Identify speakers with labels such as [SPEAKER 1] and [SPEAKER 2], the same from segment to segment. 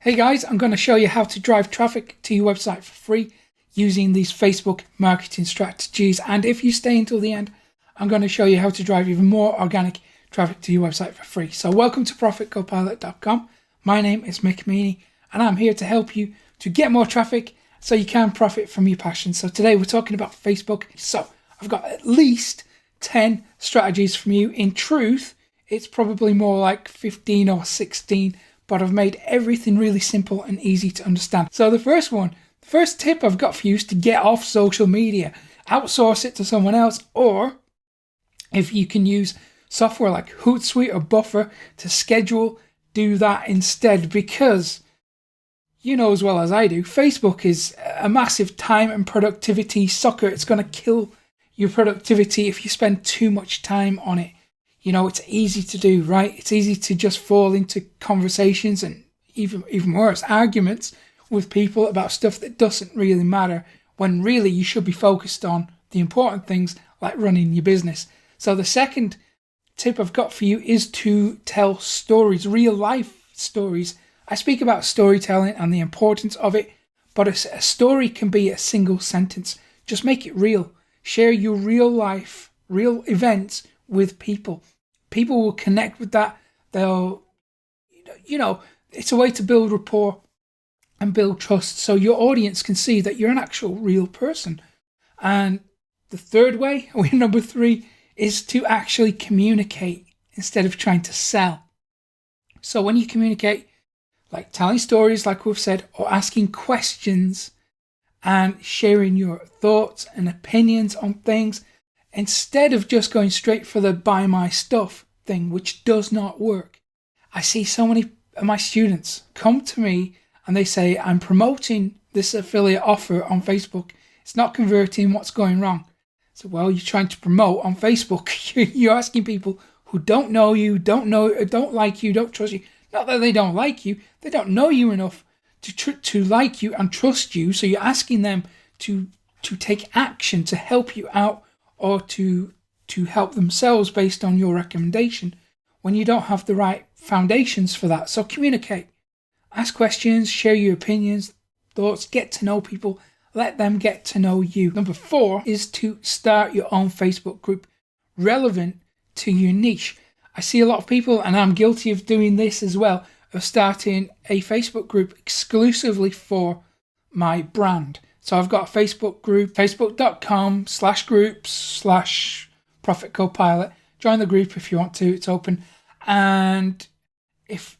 [SPEAKER 1] Hey guys, I'm going to show you how to drive traffic to your website for free using these Facebook marketing strategies. And if you stay until the end, I'm going to show you how to drive even more organic traffic to your website for free. So welcome to ProfitCopilot.com. My name is Mick Meaney and I'm here to help you to get more traffic so you can profit from your passion. So today we're talking about Facebook. So I've got at least 10 strategies from you. In truth, it's probably more like 15 or 16, but I've made everything really simple and easy to understand. So the first tip I've got for you is to get off social media. Outsource it to someone else, or if you can use software like Hootsuite or Buffer to schedule, do that instead, because you know as well as I do, Facebook is a massive time and productivity sucker. It's going to kill your productivity if you spend too much time on it. You know, it's easy to do, right? It's easy to just fall into conversations and even worse, arguments with people about stuff that doesn't really matter, when really you should be focused on the important things like running your business. So the second tip I've got for you is to tell stories, real life stories. I speak about storytelling and the importance of it, but a story can be a single sentence. Just make it real. Share your real life, real events with people. People will connect with that. They'll, it's a way to build rapport and build trust so your audience can see that you're an actual real person. And the third way, or number 3, is to actually communicate instead of trying to sell. So when you communicate, like telling stories, like we've said, or asking questions and sharing your thoughts and opinions on things, instead of just going straight for the buy my stuff thing, which does not work. I see so many of my students come to me and they say, I'm promoting this affiliate offer on Facebook. It's not converting. What's going wrong? So, well, you're trying to promote on Facebook. You're asking people who don't know you, don't like you, don't trust you. Not that they don't like you. They don't know you enough to like you and trust you. So you're asking them to take action to help you out, or to help themselves based on your recommendation, when you don't have the right foundations for that. So communicate, ask questions, share your opinions, thoughts, get to know people, let them get to know you. Number 4 is to start your own Facebook group relevant to your niche. I see a lot of people, and I'm guilty of doing this as well, of starting a Facebook group exclusively for my brand. So I've got a Facebook group, facebook.com/groups/Profit Copilot. Join the group if you want to, it's open. And if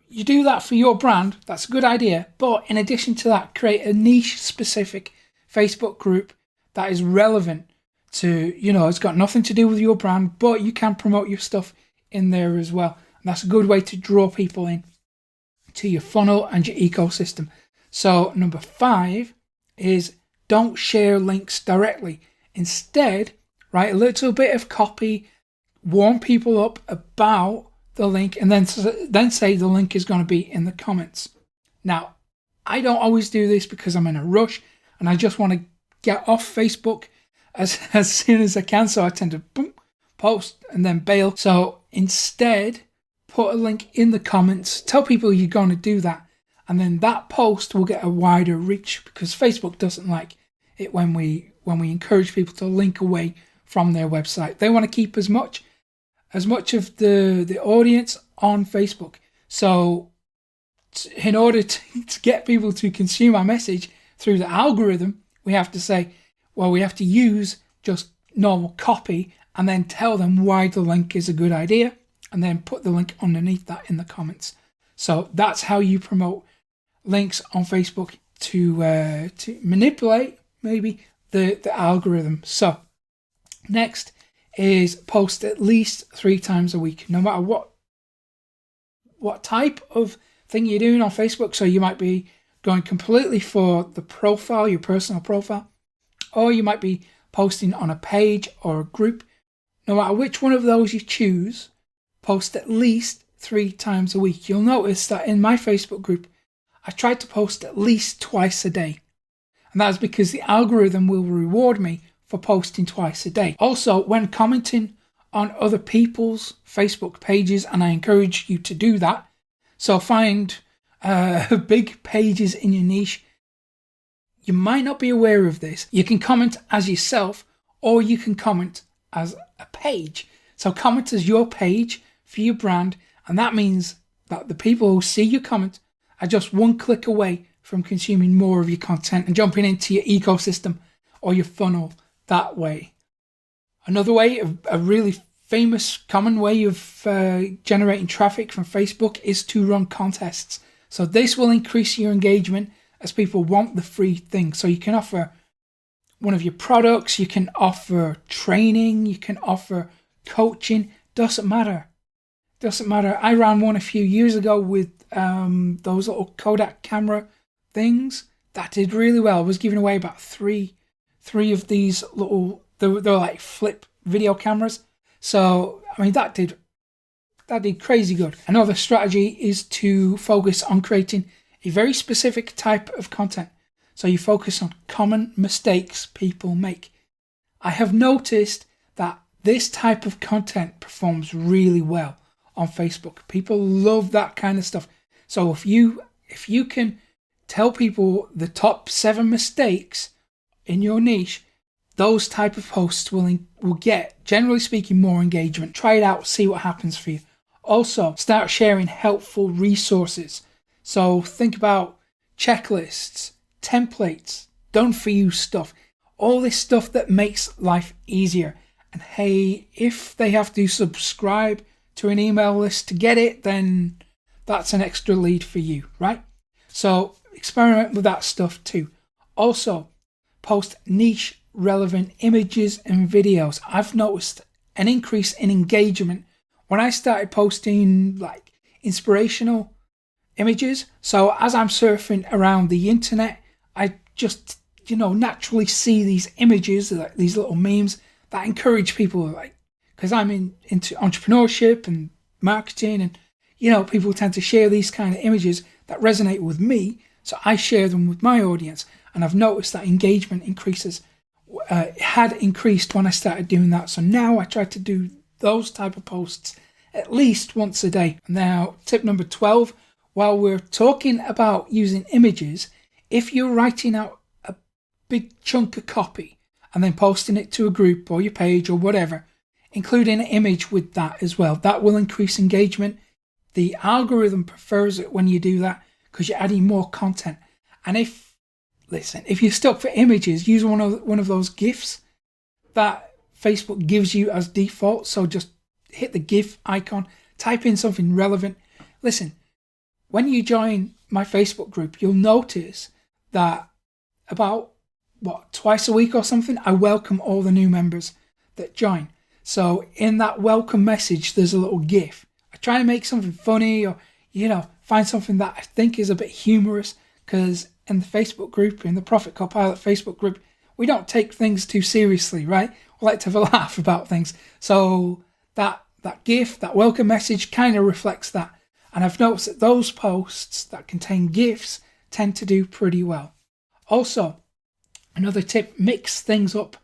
[SPEAKER 1] you do that for your brand, that's a good idea. But in addition to that, create a niche specific Facebook group that is relevant to, it's got nothing to do with your brand, but you can promote your stuff in there as well. And that's a good way to draw people in to your funnel and your ecosystem. So number 5 is don't share links directly. Instead, write a little bit of copy, warm people up about the link, and then say the link is going to be in the comments. Now, I don't always do this because I'm in a rush and I just want to get off Facebook as soon as I can. So I tend to post and then bail. So instead, put a link in the comments, tell people you're going to do that. And then that post will get a wider reach, because Facebook doesn't like it when we encourage people to link away from their website. They want to keep as much of the audience on Facebook. So in order to get people to consume our message through the algorithm, we have to say, well, we have to use just normal copy and then tell them why the link is a good idea, and then put the link underneath that in the comments. So that's how you promote links on Facebook to manipulate maybe the algorithm. So next is post at least 3 times a week, no matter what type of thing you're doing on Facebook. So you might be going completely for the profile, your personal profile, or you might be posting on a page or a group. No matter which one of those you choose, post at least 3 times a week. You'll notice that in my Facebook group, I try to post at least twice a day. And that's because the algorithm will reward me for posting twice a day. Also, when commenting on other people's Facebook pages, and I encourage you to do that. So find big pages in your niche. You might not be aware of this. You can comment as yourself, or you can comment as a page. So comment as your page for your brand, and that means that the people who see your comment are just one click away from consuming more of your content and jumping into your ecosystem or your funnel that way. Another way, a really famous, common way of generating traffic from Facebook is to run contests. So this will increase your engagement as people want the free thing. So you can offer one of your products, you can offer training, you can offer coaching, doesn't matter. I ran one a few years ago with those little Kodak camera things that did really well. I was giving away about three of these little, they're like flip video cameras. So I mean that did crazy good. Another strategy is to focus on creating a very specific type of content. So you focus on common mistakes people make. I have noticed that this type of content performs really well on Facebook. People love that kind of stuff. So if you can tell people the top 7 mistakes in your niche, those type of posts will get, generally speaking, more engagement. Try it out, see what happens for you. Also, start sharing helpful resources. So think about checklists, templates, done for you stuff, all this stuff that makes life easier. And hey, if they have to subscribe to an email list to get it, then that's an extra lead for you, right? So experiment with that stuff too. Also, post niche relevant images and videos. I've noticed an increase in engagement when I started posting like inspirational images. So as I'm surfing around the internet, I just, naturally see these images, like these little memes that encourage people, like, because I'm into entrepreneurship and marketing, and people tend to share these kind of images that resonate with me, so I share them with my audience. And I've noticed that engagement increases. It had increased when I started doing that, so now I try to do those type of posts at least once a day. Now, tip number 12, while we're talking about using images, if you're writing out a big chunk of copy and then posting it to a group or your page or whatever, including an image with that as well, that will increase engagement. The algorithm prefers it when you do that because you're adding more content. And if you're stuck for images, use one of those GIFs that Facebook gives you as default. So just hit the GIF icon, type in something relevant. Listen, when you join my Facebook group, you'll notice that about twice a week or something, I welcome all the new members that join. So in that welcome message, there's a little GIF. I try to make something funny or, find something that I think is a bit humorous, because in the Facebook group, in the Profit Copilot Facebook group, we don't take things too seriously, right? We like to have a laugh about things. So that GIF, that welcome message kind of reflects that. And I've noticed that those posts that contain GIFs tend to do pretty well. Also, another tip, mix things up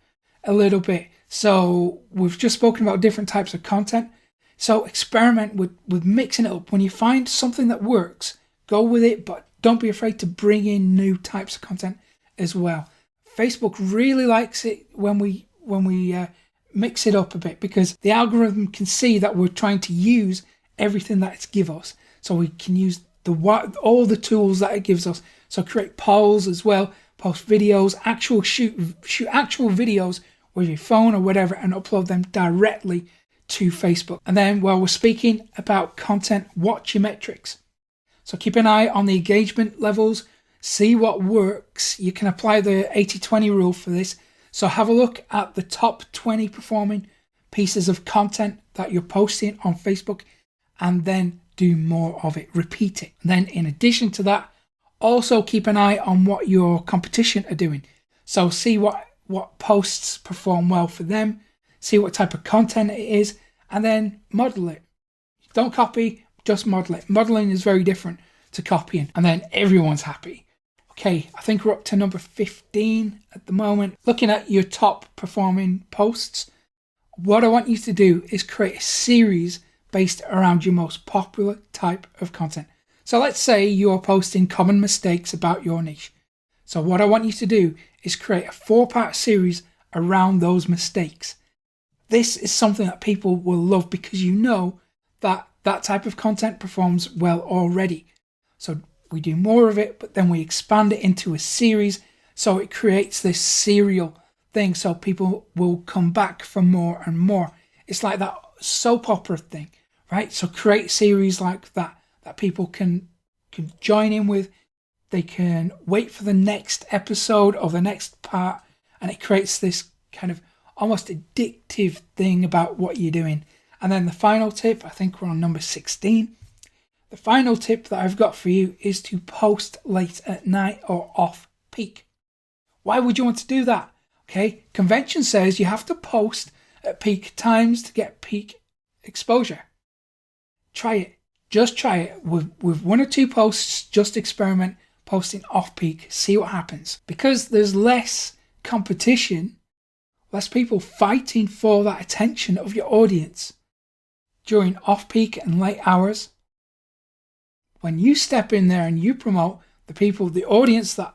[SPEAKER 1] a little bit. So we've just spoken about different types of content. So experiment with mixing it up. When you find something that works, go with it, but don't be afraid to bring in new types of content as well. Facebook really likes it when we mix it up a bit, because the algorithm can see that we're trying to use everything that it's give us. So we can use all the tools that it gives us. So create polls as well, post videos, shoot actual videos with your phone or whatever, and upload them directly to Facebook. And then while we're speaking about content, watch your metrics. So keep an eye on the engagement levels, see what works. You can apply the 80-20 rule for this. So have a look at the top 20 performing pieces of content that you're posting on Facebook, and then do more of it, repeat it. And then in addition to that, also keep an eye on what your competition are doing. So see what posts perform well for them, see what type of content it is, and then model it. Don't copy, just model it. Modeling is very different to copying, and then everyone's happy. Okay, I think we're up to number 15 at the moment. Looking at your top performing posts, what I want you to do is create a series based around your most popular type of content. So let's say you're posting common mistakes about your niche. So what I want you to do is create a 4-part series around those mistakes. This is something that people will love because you know that that type of content performs well already. So we do more of it, but then we expand it into a series, so it creates this serial thing, so people will come back for more and more. It's like that soap opera thing, right? So create series like that people can join in with. They can wait for the next episode or the next part, and it creates this kind of almost addictive thing about what you're doing. And then the final tip, I think we're on number 16. The final tip that I've got for you is to post late at night or off peak. Why would you want to do that? Okay, convention says you have to post at peak times to get peak exposure. Try it. Just try it with 1 or 2 posts. Just experiment posting off peak. See what happens. Because there's less competition, less people fighting for that attention of your audience during off peak and late hours. When you step in there and you promote the people, the audience that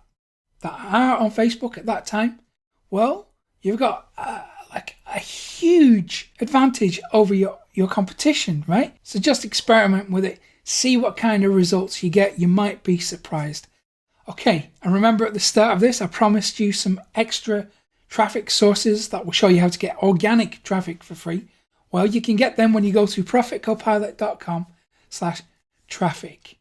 [SPEAKER 1] are on Facebook at that time, well, you've got a huge advantage over your competition, right? So just experiment with it. See what kind of results you get. You might be surprised. Okay, and remember at the start of this, I promised you some extra traffic sources that will show you how to get organic traffic for free. Well, you can get them when you go to profitcopilot.com/traffic.